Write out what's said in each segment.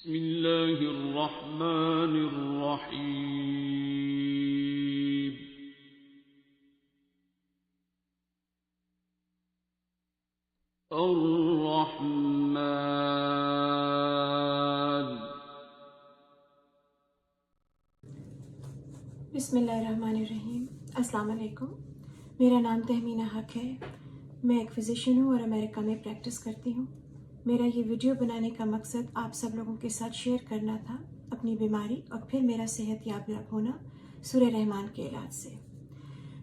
بسم الله الرحمن الرحيم. الرحمن. بسم اللہ الرحمن الرحیم. السلام علیکم. میرا نام تہمینہ حق ہے. میں ایک فزیشین ہوں اور امریکہ میں پریکٹس کرتی ہوں. میرا یہ ویڈیو بنانے کا مقصد آپ سب لوگوں کے ساتھ شیئر کرنا تھا اپنی بیماری اور پھر میرا صحت یاب ہونا سورہ رحمان کے علاج سے.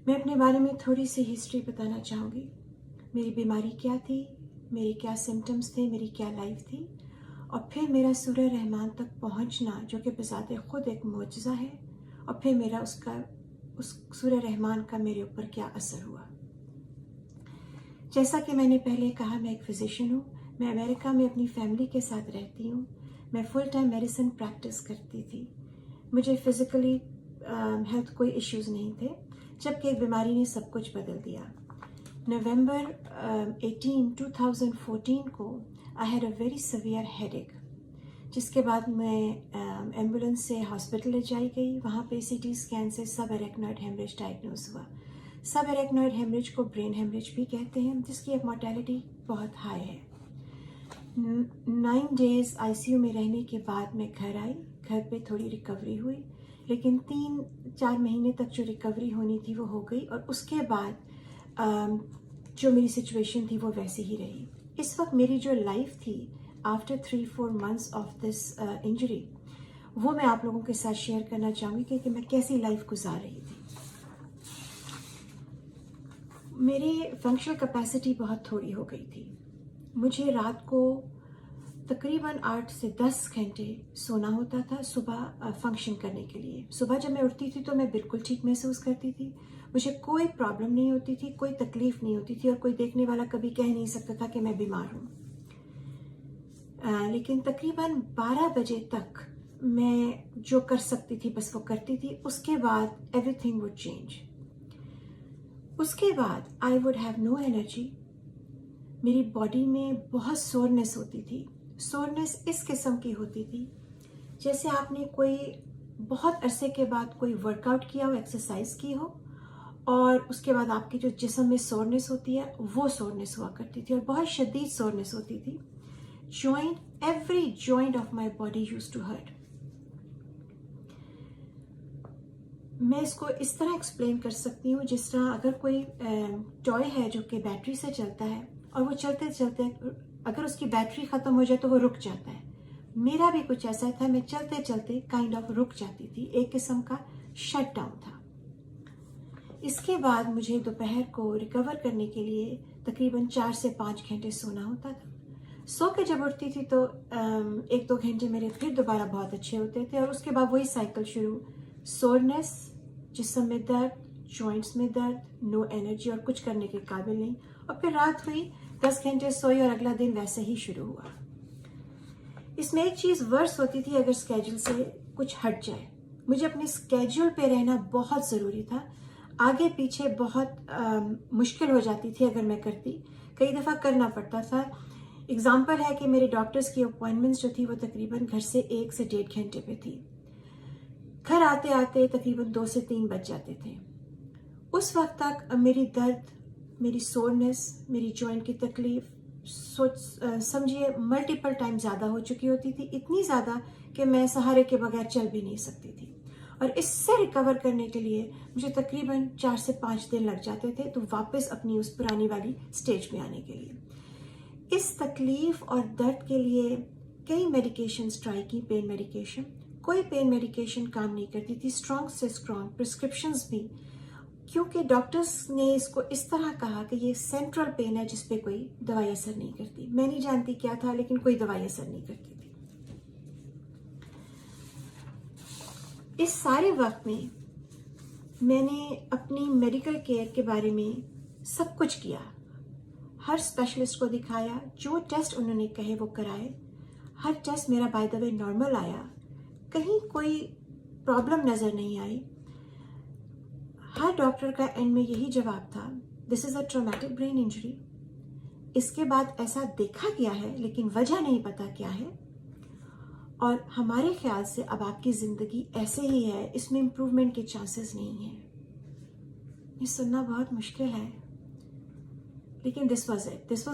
میں اپنے بارے میں تھوڑی سی ہسٹری بتانا چاہوں گی. میری بیماری کیا تھی، میری کیا سمٹمز تھے، میری کیا لائف تھی، اور پھر میرا سورہ رحمان تک پہنچنا جو کہ بذات خود ایک معجزہ ہے، اور پھر میرا اس سورہ رحمان کا میرے اوپر کیا اثر ہوا. جیسا کہ میں نے پہلے کہا، میں ایک فزیشین ہوں. میں امریکہ میں اپنی فیملی کے ساتھ رہتی ہوں. میں فل ٹائم میڈیسن پریکٹس کرتی تھی. مجھے فزیکلی ہیلتھ کوئی ایشوز نہیں تھے، جبکہ ایک بیماری نے سب کچھ بدل دیا. نومبر 18, 2014 کو I had a very severe headache, جس کے بعد میں ایمبولینس سے ہاسپٹل لے جائی گئی. وہاں پہ سی ٹی اسکین سے سب اریکنوئڈ ہیمریج ڈائگنوز ہوا. سب اریکنوئڈ ہیمریج کو برین ہیمریج بھی کہتے ہیں، جس کی ایک مورٹیلٹی بہت ہائی ہے. 9 days آئی سی یو میں رہنے کے بعد میں گھر آئی. گھر پہ تھوڑی ریکوری ہوئی، لیکن 3-4 مہینے تک جو ریکوری ہونی تھی وہ ہو گئی، اور اس کے بعد جو میری سچویشن تھی وہ ویسی ہی رہی. اس وقت میری جو لائف تھی after 3-4 months of this injury, وہ میں آپ لوگوں کے ساتھ شیئر کرنا چاہوں گی کہ میں کیسی لائف گزار رہی تھی. میری فنکشنل کیپیسٹی بہت تھوڑی ہو گئی تھی. مجھے رات کو تقریباً 8 سے 10 گھنٹے سونا ہوتا تھا صبح فنکشن کرنے کے لیے. صبح جب میں اٹھتی تھی تو میں بالکل ٹھیک محسوس کرتی تھی. مجھے کوئی پرابلم نہیں ہوتی تھی، کوئی تکلیف نہیں ہوتی تھی، اور کوئی دیکھنے والا کبھی کہہ نہیں سکتا تھا کہ میں بیمار ہوں. لیکن تقریباً 12 بجے تک میں جو کر سکتی تھی بس وہ کرتی تھی. اس کے بعد ایوری تھنگ وڈ چینج. اس کے بعد I would have no energy. میری باڈی میں بہت سورنس ہوتی تھی. سورنس اس قسم کی ہوتی تھی جیسے آپ نے کوئی بہت عرصے کے بعد کوئی ورک آؤٹ کیا ہو، ایکسرسائز کی ہو، اور اس کے بعد آپ کے جو جسم میں سورنس ہوتی ہے وہ سورنس ہوا کرتی تھی، اور بہت شدید سورنس ہوتی تھی. Every joint of my body used to hurt. میں اس کو اس طرح ایکسپلین کر سکتی ہوں جس طرح اگر کوئی ٹوائے ہے جو کہ بیٹری سے چلتا ہے، اور وہ چلتے چلتے اگر اس کی بیٹری ختم ہو جائے تو وہ رک جاتا ہے. میرا بھی کچھ ایسا تھا، میں چلتے چلتے کائنڈ آف رک جاتی تھی. ایک قسم کا شٹ ڈاؤن تھا. اس کے بعد مجھے دوپہر کو ریکور کرنے کے لیے تقریباً 4 سے 5 گھنٹے سونا ہوتا تھا. سو کے جب اٹھتی تھی تو 1-2 گھنٹے میرے پھر دوبارہ بہت اچھے ہوتے تھے، اور اس کے بعد وہی سائیکل شروع. سورنس، جسم میں درد، جوائنٹس میں درد، نو انرجی اور کچھ کرنے کے قابل نہیں. اور پھر رات ہوئی، 10 گھنٹے سوئی، اور اگلا دن ویسے ہی شروع ہوا. اس میں ایک چیز ورس ہوتی تھی اگر اسکیجول سے کچھ ہٹ جائے. مجھے اپنے اسکیجول پہ رہنا بہت ضروری تھا. آگے پیچھے بہت مشکل ہو جاتی تھی اگر میں کرتی. کئی دفعہ کرنا پڑتا تھا. اگزامپل ہے کہ میرے ڈاکٹرز کی اپوائنٹمنٹس جو تھی وہ تقریباً گھر سے 1 سے 1.5 گھنٹے پہ تھی. گھر آتے آتے تقریباً 2 سے 3 بج جاتے تھے. اس وقت تک میری درد، میری سورنس، میری جوائنٹ کی تکلیف سمجھیے ملٹیپل ٹائم زیادہ ہو چکی ہوتی تھی. اتنی زیادہ کہ میں سہارے کے بغیر چل بھی نہیں سکتی تھی. اور اس سے ریکور کرنے کے لیے مجھے تقریباً 4 سے 5 دن لگ جاتے تھے تو واپس اپنی اس پرانی والی سٹیج میں آنے کے لیے. اس تکلیف اور درد کے لیے کئی میڈیکیشنز ٹرائی کی. پین میڈیکیشن، کوئی پین میڈیکیشن کام نہیں کرتی تھی. اسٹرانگ سے اسٹرانگ پرسکرپشنز بھی، کیونکہ ڈاکٹرز نے اس کو اس طرح کہا کہ یہ سینٹرل پین ہے جس پہ کوئی دوائی اثر نہیں کرتی. میں نہیں جانتی کیا تھا، لیکن کوئی دوائی اثر نہیں کرتی تھی. اس سارے وقت میں نے اپنی میڈیکل کیئر کے بارے میں سب کچھ کیا. ہر اسپیشلسٹ کو دکھایا، جو ٹیسٹ انہوں نے کہے وہ کرائے. ہر ٹیسٹ میرا بائی دا وے نارمل آیا. کہیں کوئی پرابلم نظر نہیں آئی. ہر ڈاکٹر کا اینڈ میں یہی جواب تھا، دس از اے ٹرامیٹک برین انجری. اس کے بعد ایسا دیکھا گیا ہے لیکن وجہ نہیں پتا کیا ہے. اور ہمارے خیال سے اب آپ کی زندگی ایسے ہی ہے, اس میں امپروومنٹ کے چانسز نہیں ہیں. یہ سننا بہت مشکل ہے, لیکن دس واز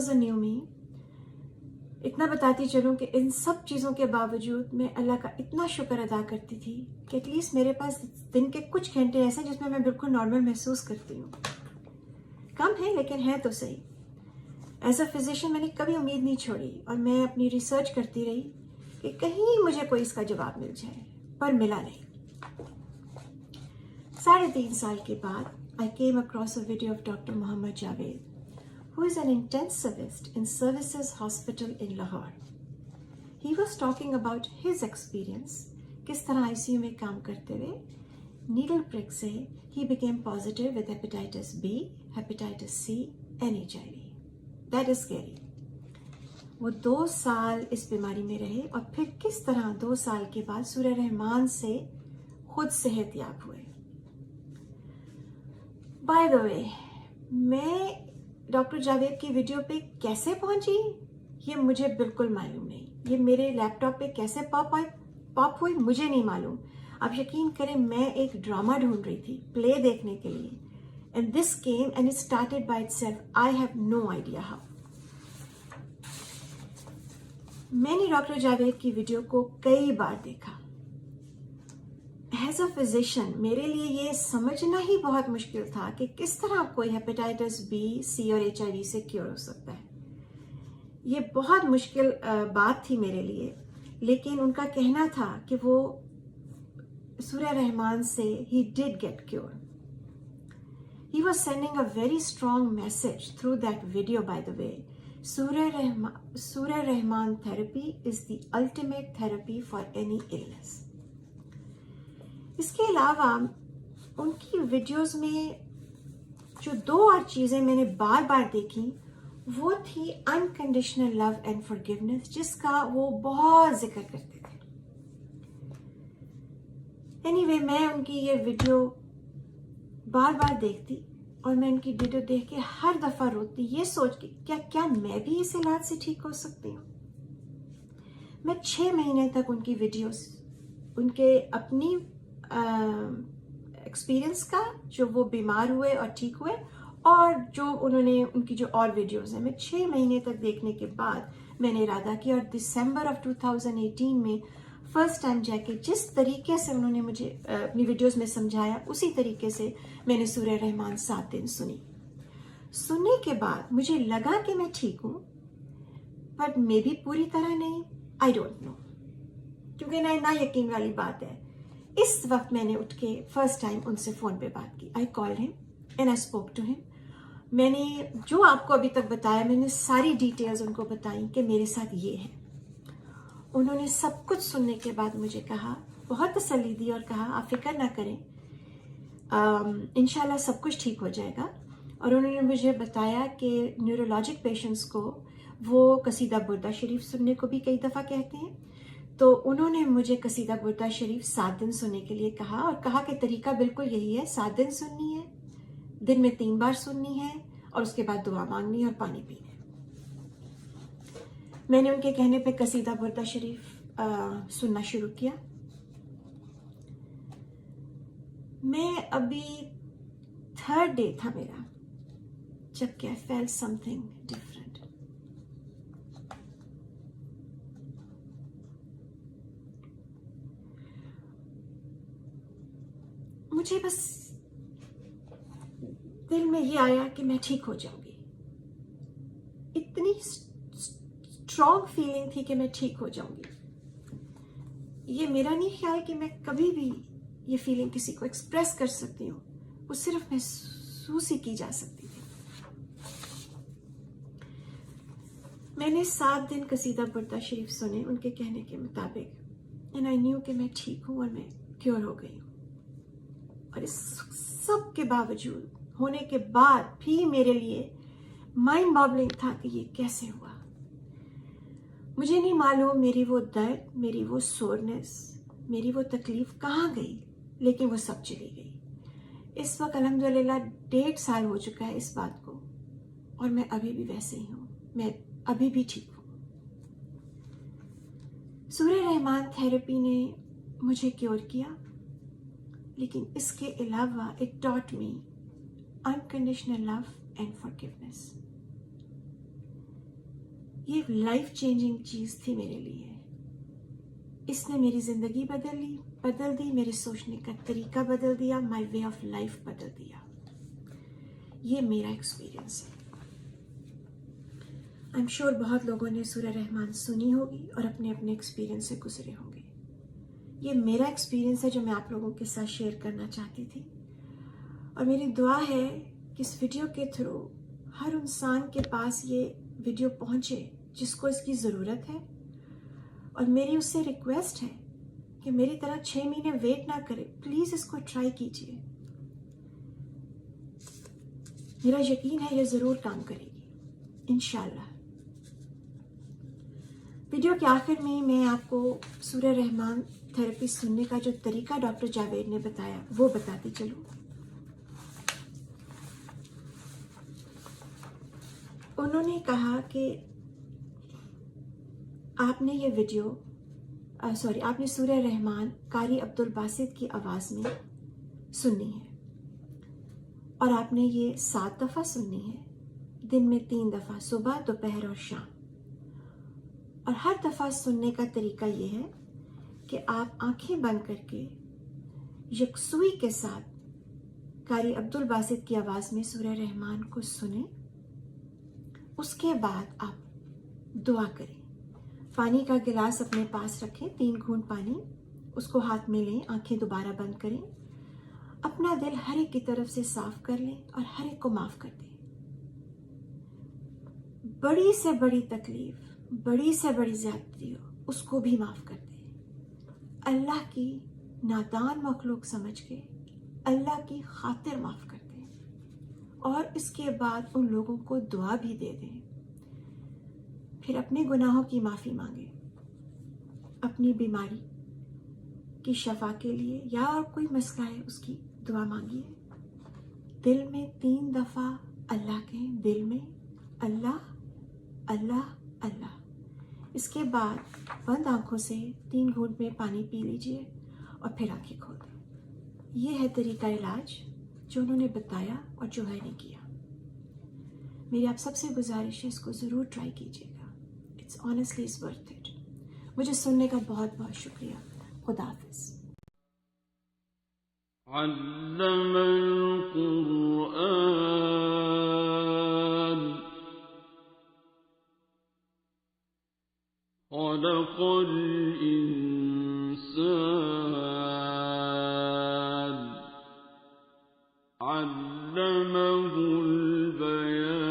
اے نیو می. اتنا بتاتی چلوں کہ ان سب چیزوں کے باوجود میں اللہ کا اتنا شکر ادا کرتی تھی کہ ایٹ لیسٹ میرے پاس دن کے کچھ گھنٹے ایسے جس میں بالکل نارمل محسوس کرتی ہوں. کم ہے لیکن ہے تو صحیح. ایز اے فزیشین میں نے کبھی امید نہیں چھوڑی, اور میں اپنی ریسرچ کرتی رہی کہ کہیں مجھے کوئی اس کا جواب مل جائے, پر ملا نہیں. 3.5 سال کے بعد I came across a video of Dr. Mohammad Javed, who is an intensivist in Services Hospital in Lahore. He was talking about his experience, کس طرح ICU میں کام کرتے ہوئے needle prick سے he became positive with hepatitis B, hepatitis C and HIV. That is scary. وہ 2 سال اس بیماری میں رہے, اور پھر کس طرح 2 سال کے بعد سورہ رحمان سے خود صحت یاب ہوئے. بائی دا وے, میں ڈاکٹر جاوید کی ویڈیو پہ کیسے پہنچی یہ مجھے بالکل معلوم نہیں. یہ میرے لیپ ٹاپ پہ کیسے پاپ ہوئی مجھے نہیں معلوم. آپ یقین کریں, میں ایک ڈرامہ ڈھونڈ رہی تھی پلے دیکھنے کے لیے, and this came and it started by it self. I have no idea how. میں نے ڈاکٹر جاوید کی ویڈیو کو کئی بار دیکھا. ایز اے فزیشین میرے لیے یہ سمجھنا ہی بہت مشکل تھا کہ کس طرح کوئی ہیپیٹائٹس بی, سی اور HIV سے کیور ہو سکتا ہے. یہ بہت مشکل بات تھی میرے لیے, لیکن ان کا کہنا تھا کہ وہ سورہ رحمان سے he did get cured. He was sending a very strong message through that video, by the way. Surah Rahman therapy is the ultimate therapy for any illness. اس کے علاوہ ان کی ویڈیوز میں جو 2 اور چیزیں میں نے بار بار دیکھی وہ تھی انکنڈیشنل لو اینڈ فارگیونیس, جس کا وہ بہت ذکر کرتے تھے. اینی وے, میں ان کی یہ ویڈیو بار بار دیکھتی, اور میں ان کی ویڈیو دیکھ کے ہر دفعہ روتی, یہ سوچ کے کیا میں بھی اس علاج سے ٹھیک ہو سکتی ہوں. میں 6 مہینے تک ان کی ویڈیوز, ان کے اپنی ایکسپیرئنس کا, جو وہ بیمار ہوئے اور ٹھیک ہوئے, اور جو انہوں نے ان کی جو اور ویڈیوز ہیں, میں 6 مہینے تک دیکھنے کے بعد میں نے ارادہ کیا, اور دسمبر آف 2018 میں فرسٹ ٹائم جا کے جس طریقے سے انہوں نے مجھے اپنی ویڈیوز میں سمجھایا اسی طریقے سے میں نے سورہ رحمان 7 دن سنی. سننے کے بعد مجھے لگا کہ میں ٹھیک ہوں, بٹ مے بی پوری طرح نہیں, آئی ڈونٹ نو, کیونکہ نا یقین والی بات ہے. اس وقت میں نے اٹھ کے فرسٹ ٹائم ان سے فون پہ بات کی. آئی کالڈ ہم اینڈ آئی اسپوک ٹو ہم. میں نے جو آپ کو ابھی تک بتایا, میں نے ساری ڈیٹیلز ان کو بتائیں کہ میرے ساتھ یہ ہے. انہوں نے سب کچھ سننے کے بعد مجھے کہا, بہت تسلی دی, اور کہا آپ فکر نہ کریں, انشاءاللہ سب کچھ ٹھیک ہو جائے گا. اور انہوں نے مجھے بتایا کہ نیورولوجک پیشنٹس کو وہ قصیدہ بردہ شریف سننے کو بھی کئی دفعہ کہتے ہیں, تو انہوں نے مجھے قصیدہ بردہ شریف 7 دن سننے کے لیے کہا, اور کہا کہ طریقہ بالکل یہی ہے, 7 دن سننی ہے, دن میں 3 بار سننی ہے, اور اس کے بعد دعا مانگنی ہے اور پانی پینا ہے. میں نے ان کے کہنے پہ قصیدہ بردہ شریف سننا شروع کیا. میں ابھی 3rd ڈے تھا میرا جب کہ I felt something different. مجھے بس دل میں یہ آیا کہ میں ٹھیک ہو جاؤں گی. اتنی اسٹرانگ فیلنگ تھی کہ میں ٹھیک ہو جاؤں گی. یہ میرا نہیں خیال کہ میں کبھی بھی یہ فیلنگ کسی کو ایکسپریس کر سکتی ہوں, وہ صرف محسوس ہی کی جا سکتی تھی. میں نے 7 دن قصیدہ بردہ شریف سنے ان کے کہنے کے مطابق, اینڈ آئی نیو کہ میں ٹھیک ہوں اور میں کیور ہو گئی ہوں. اور اس سب کے باوجود ہونے کے بعد بھی میرے لیے مائنڈ بابلنگ تھا کہ یہ کیسے ہوا. مجھے نہیں معلوم میری وہ درد, میری وہ سورنس, میری وہ تکلیف کہاں گئی, لیکن وہ سب چلی گئی. اس وقت الحمدللہ 1.5 سال ہو چکا ہے اس بات کو, اور میں ابھی بھی ویسے ہی ہوں, میں ابھی بھی ٹھیک ہوں. سورہ رحمان تھیراپی نے مجھے کیور کیا، لیکن اس کے علاوہ it taught me unconditional love and forgiveness. یہ لائف چینجنگ چیز تھی میرے لیے. اس نے میری زندگی بدل دی، میرے سوچنے کا طریقہ بدل دیا، مائی وے آف لائف بدل دیا. یہ میرا ایکسپیرئنس ہے. آئی ایم شیور بہت لوگوں نے سورہ رحمان سنی ہوگی اور اپنے اپنے ایکسپیرئنس سے گزرے ہوں گے. یہ میرا ایکسپیرئنس ہے جو میں آپ لوگوں کے ساتھ شیئر کرنا چاہتی تھی، اور میری دعا ہے کہ اس ویڈیو کے تھرو ہر انسان کے پاس یہ ویڈیو پہنچے جس کو اس کی ضرورت ہے. اور میری اس سے ریکویسٹ ہے کہ میری طرح 6 مہینے ویٹ نہ کرے، پلیز اس کو ٹرائی کیجیے. میرا یقین ہے یہ ضرور کام کرے گی انشاءاللہ. ویڈیو کے آخر میں میں آپ کو سورہ رحمان تھراپی سننے کا جو طریقہ ڈاکٹر جاوید نے بتایا وہ بتاتی چلوں. انہوں نے کہا کہ آپ نے یہ ویڈیو آپ نے سورہ رحمان قاری عبدالباسط کی آواز میں سننی ہے، اور آپ نے یہ 7 دفعہ سننی ہے، دن میں 3 دفعہ، صبح، دوپہر اور شام. اور ہر دفعہ سننے کا طریقہ یہ ہے کہ آپ آنکھیں بند کر کے یکسوئی کے ساتھ قاری عبدالباسط کی آواز میں سورہ رحمان کو سنیں. اس کے بعد آپ دعا کریں. پانی کا گلاس اپنے پاس رکھیں، 3 گھونٹ پانی اس کو ہاتھ میں لیں، آنکھیں دوبارہ بند کریں، اپنا دل ہر ایک کی طرف سے صاف کر لیں اور ہر ایک کو معاف کر دیں. بڑی سے بڑی تکلیف، بڑی سے بڑی زیادتی ہو اس کو بھی معاف کر دیں. اللہ کی نادان مخلوق سمجھ کے اللہ کی خاطر معاف کر دیں، اور اس کے بعد ان لوگوں کو دعا بھی دے دیں. پھر اپنے گناہوں کی معافی مانگیں، اپنی بیماری کی شفا کے لیے یا اور کوئی مسئلہ ہے اس کی دعا مانگیے. دل میں 3 دفعہ اللہ کہیں، دل میں اللہ اللہ اللہ. اس کے بعد بند آنکھوں سے 3 گھونٹ میں پانی پی لیجئے اور پھر آنکھیں کھول دیں. یہ ہے طریقہ علاج جو انہوں نے بتایا اور جو ہے نے کیا. میری آپ سب سے گزارش ہے اس کو ضرور ٹرائی کیجیے گا. It's honestly is worth it. مجھے سننے کا بہت بہت شکریہ. خدا حافظ. علم القرآن خلق الإنسان علمه البيان